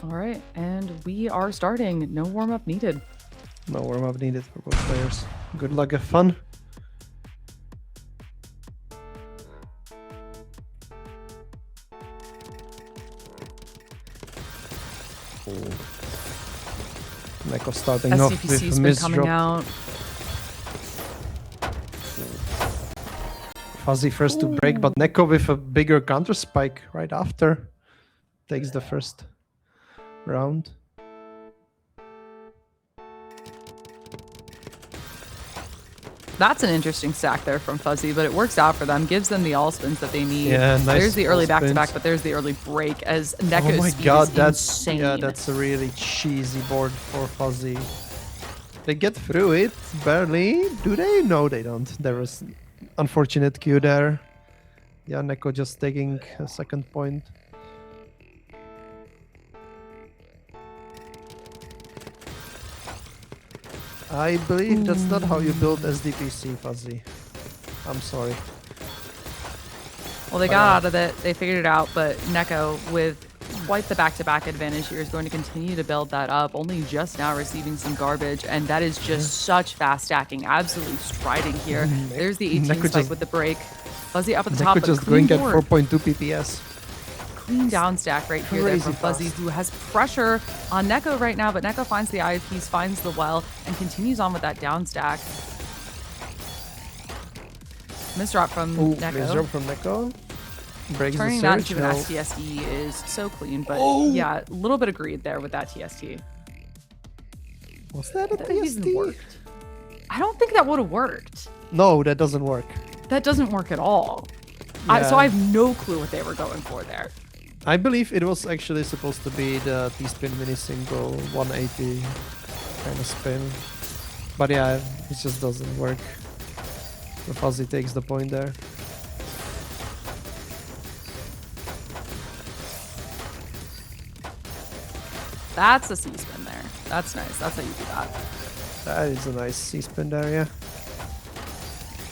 All right, and we are starting. No warm-up needed. No warm-up needed for both players. Good luck, have fun. Neko starting off with SDPC's a been coming misdrop. out. Fuzzy first to break, but Neko with a bigger counter spike right after. Takes the first round. That's an interesting stack there from Fuzzy, but it works out for them. Gives them the all spins that they need. Yeah, nice. There's the early all back-to-back, spins. but there's the early break as Neko's Oh my speed god, is that's insane. yeah, that's a really cheesy board for Fuzzy. They get through it barely. Do they? No, they don't. There was unfortunate Q there. Yeah, Neko just taking a second point. I believe that's not how you build SDPC, Fuzzy. I'm sorry. Well, they got out of it. They figured it out, but Neko, with quite the back-to-back advantage here, is going to continue to build that up, only just now receiving some garbage, and that is just such fast stacking, absolutely striding here. There's the 18 Neko spike just- with the break. Fuzzy up at the top, Neko but just clean going at board. 4.2 PPS. Clean down stack right here there from Crazy Fuzzy, fast. who has pressure on Neko right now, but Neko finds the eye piece, finds the well, and continues on with that down stack. Misdrop from Neko. Misdrop from Neko. Breaks Turning the that surge. into an No. STSD is so clean, but Oh! yeah, a little bit agreed there with that TST. Was that a That even TST? worked. I don't think that would have worked. No, that doesn't work. That doesn't work at all. Yeah. So I have no clue what they were going for there. I believe it was actually supposed to be the T-spin mini single 180 kind of spin. But yeah, it just doesn't work. The Fuzzy takes the point there. That's a C-spin there. That's nice. That's how you do that. That is a nice C-spin there, yeah.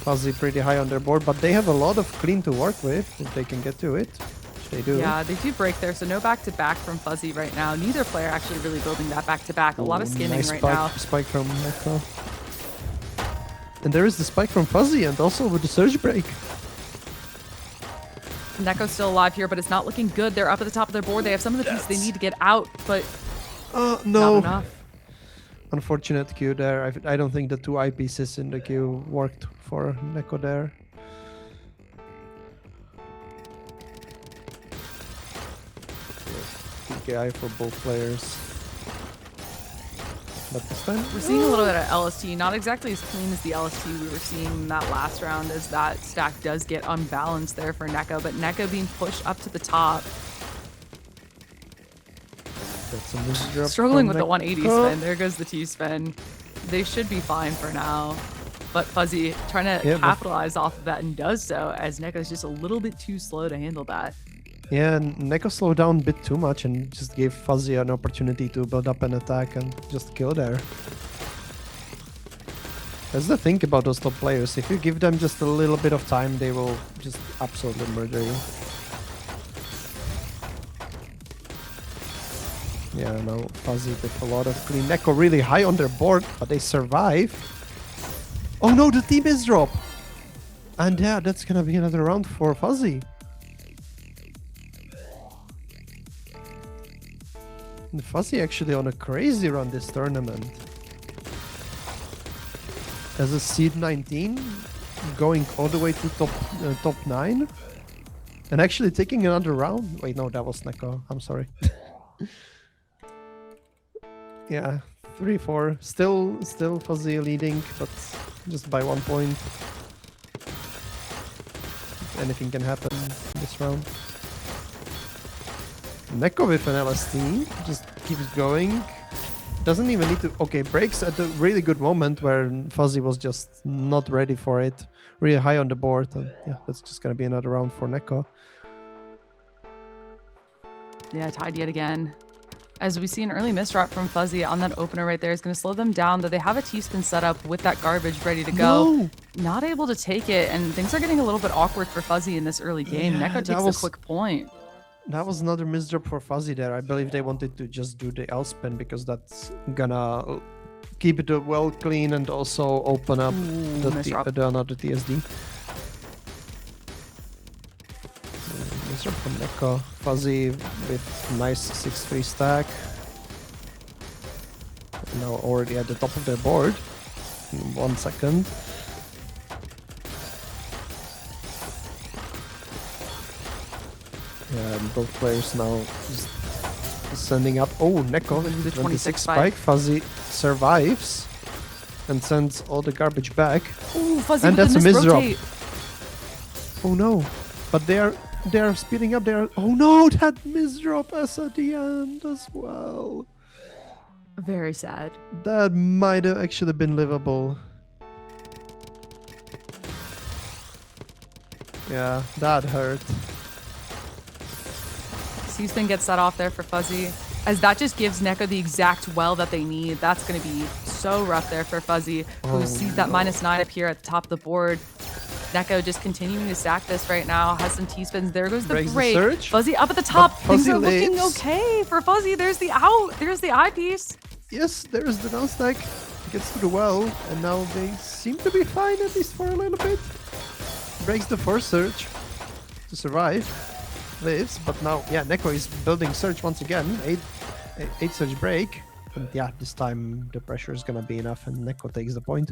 Fuzzy pretty high on their board, but they have a lot of clean to work with if they can get to it. Which they do. Yeah, they do break there, so no back-to-back from Fuzzy right now. Neither player actually really building that back-to-back. A lot of skimming Nice right spike, now. spike from Neko. And there is the spike from Fuzzy and also with the surge break. Neko's still alive here, but it's not looking good. They're up at the top of their board. They have some of the pieces they need to get out, but No. not enough. Unfortunate queue there. I don't think the two eyepieces in the queue worked for Neko there. PKI for both players. But this time, We're seeing a little bit of LST, not exactly as clean as the LST we were seeing in that last round, as that stack does get unbalanced there for Neko, but Neko being pushed up to the top. that's a misdrop. Struggling from with the 180 Neko. spin. There goes the T-spin. They should be fine for now. But Fuzzy trying to Yeah, but- capitalize off of that and does so, as Neko's just a little bit too slow to handle that. Yeah, and Neko slowed down a bit too much and just gave Fuzzy an opportunity to build up an attack and just kill there. That's the thing about those top players. If you give them just a little bit of time, they will just absolutely murder you. Yeah, no, Fuzzy with a lot of clean. Neko really high on their board, but they survive. Oh no, the team is drop! And yeah, that's gonna be another round for Fuzzy. And Fuzzy actually on a crazy run this tournament. As a seed 19, going all the way to top 9. And actually taking another round. Wait, no, that was Neko. I'm sorry. Yeah, 3-4. Still Fuzzy leading, but just by 1 point. Anything can happen this round. Neko with an LST, just keeps going. Doesn't even need to... Okay, breaks at a really good moment where Fuzzy was just not ready for it. Really high on the board. And yeah, that's just gonna be another round for Neko. Yeah, tied yet again. As we see an early misdrop from Fuzzy on that opener right there is going to slow them down, though they have a T-spin set up with that garbage ready to go. No! Not able to take it, and things are getting a little bit awkward for Fuzzy in this early game. Yeah, Neko that takes was- a quick point. That was another misdrop for Fuzzy there. I believe they wanted to just do the L spin because that's gonna keep it well clean and also open up the another TSD. Misdrop from Neko. Fuzzy with nice 6-3 stack. Now already at the top of their board. In 1 second. Yeah, and both players now just sending up. Oh, Neko with the 26 spike. Fuzzy survives and sends all the garbage back. Ooh, Fuzzy and with that's a misdrop. Oh no! But they are speeding up. Oh no! That misdrop as at the end as well. Very sad. That might have actually been livable. Yeah, that hurt. C-spin gets that off there for Fuzzy, as that just gives Neko the exact well that they need. That's going to be so rough there for Fuzzy, who sees that -9 up here at the top of the board. Neko just continuing to stack this right now, has some T-spins. There goes the break. Fuzzy up at the top. Things are looking okay for Fuzzy. There's the out. There's the eyepiece. Yes, there's the down stack. Gets to the well, and now they seem to be fine, at least for a little bit. Breaks the first surge to survive. Lives, but now, yeah, Neko is building surge once again. 8 surge break. And yeah, this time the pressure is gonna be enough, and Neko takes the point.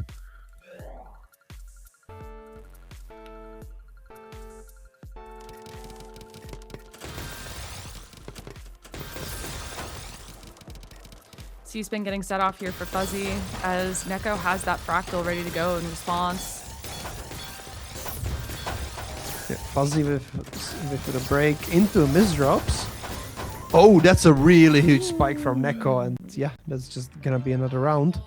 C-spin getting set off here for Fuzzy, as Neko has that fractal ready to go in response. Yeah, Fuzzy with the break into misdrops. Oh, that's a really huge spike from Neko, and yeah, that's just gonna be another round.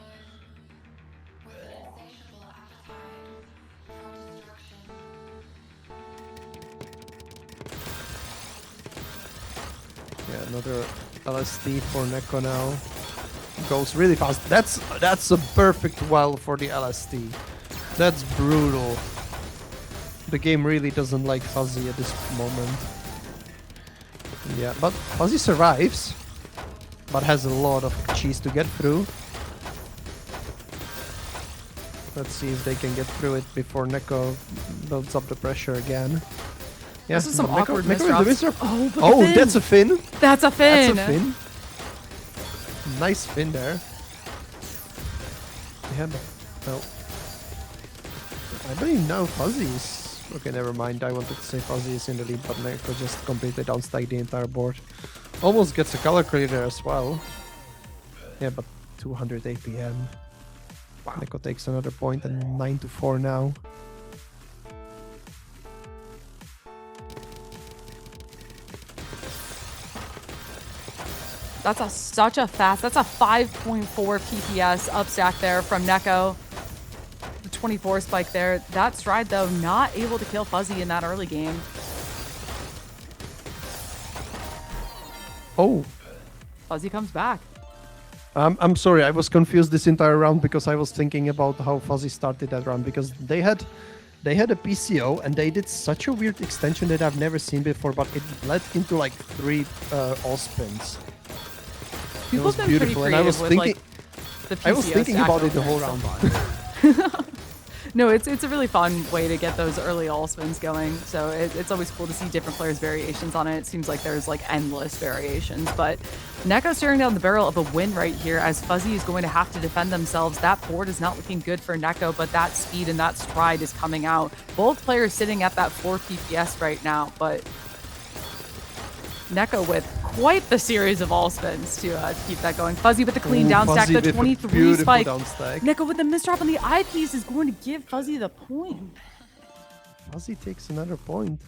Yeah, another LSD for Neko now. Goes really fast. That's a perfect well for the LSD. That's brutal. The game really doesn't like Fuzzy at this moment. Yeah, but Fuzzy survives, but has a lot of cheese to get through. Let's see if they can get through it before Neko builds up the pressure again. Yeah, this is some awkward misdrop. Oh, that's a fin. That's a fin. That's a fin. Nice fin there. Yeah, but no. I believe now Fuzzy is... Okay, never mind. I wanted to say Fuzzy is in the lead, but Neko just completely downstacked the entire board. Almost gets a color clear as well. Yeah, but 200 APM. Wow. Neko takes another point, and 9-4 now. That's such a fast. That's a 5.4 PPS upstack there from Neko. 24 spike there. That stride, though, not able to kill Fuzzy in that early game. Oh. Fuzzy comes back. I'm sorry, I was confused this entire round because I was thinking about how Fuzzy started that round, because they had a PCO and they did such a weird extension that I've never seen before, but it led into like 3 all spins. It was beautiful, and I was thinking about it the whole round. No, it's a really fun way to get those early all spins going. So it's always cool to see different players' variations on it. It seems like there's like endless variations, but Neko staring down the barrel of a win right here, as Fuzzy is going to have to defend themselves. That board is not looking good for Neko, but that speed and that stride is coming out. Both players sitting at that 4 PPS right now, but Neko with quite the series of all spins to keep that going. Fuzzy with the clean down stack, the 23 spike. Neko with the misdrop on the eyepiece is going to give Fuzzy the point. Fuzzy takes another point.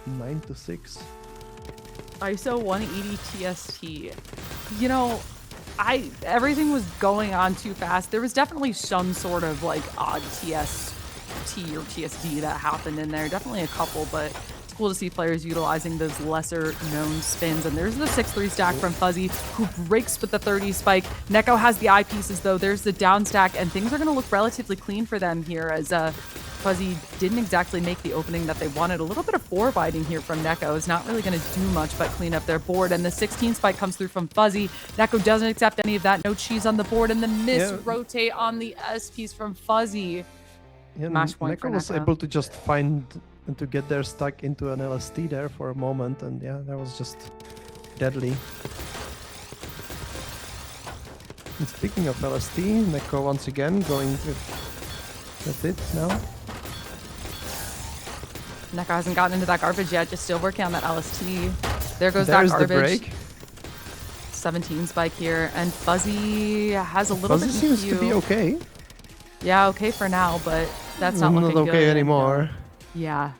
9-6. ISO 180 TST. You know, everything was going on too fast. There was definitely some sort of like odd TST or TSD that happened in there. Definitely a couple, but it's cool to see players utilizing those lesser known spins. And there's the 6-3 stack from Fuzzy, who breaks with the 30 spike. Neko has the eyepieces though. There's the down stack, and things are going to look relatively clean for them here, as Fuzzy didn't exactly make the opening that they wanted. A little bit of forwarding here from Neko is not really going to do much but clean up their board. And the 16 spike comes through from Fuzzy. Neko doesn't accept any of that. No cheese on the board. And the miss rotate on the S piece from Fuzzy. Yeah, Match point for Neko was Neko. able to just find and to get there stuck into an LST there for a moment. And yeah, that was just deadly. And speaking of LST, Neko once again going with it now. Neko hasn't gotten into that garbage yet, just still working on that LST. There goes There's that garbage. the break. 17 spike here, and Fuzzy has a little Fuzzy bit seems to be okay. Yeah, okay for now, but that's not looking okay good anymore. Yeah,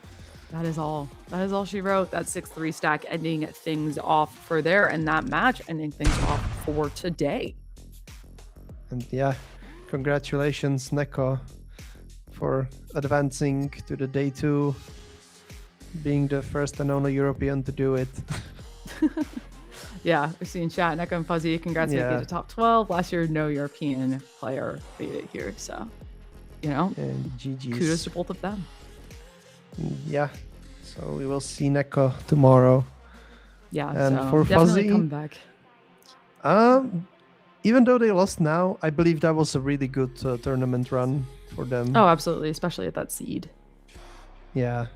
that is all. That is all she wrote. That 6-3 stack ending things off for there, and that match ending things off for today. And yeah, congratulations, Neko, for advancing to the day 2, being the first and only European to do it. Yeah, we're seeing chat. Neko and Fuzzy, congrats making it to top 12. Last year, no European player made it here, so, you know, and GG's. Kudos to both of them. Yeah, so we will see Neko tomorrow. Yeah, and so for definitely Fuzzy, come back. Even though they lost now, I believe that was a really good tournament run for them. Oh, absolutely, especially at that seed. Yeah,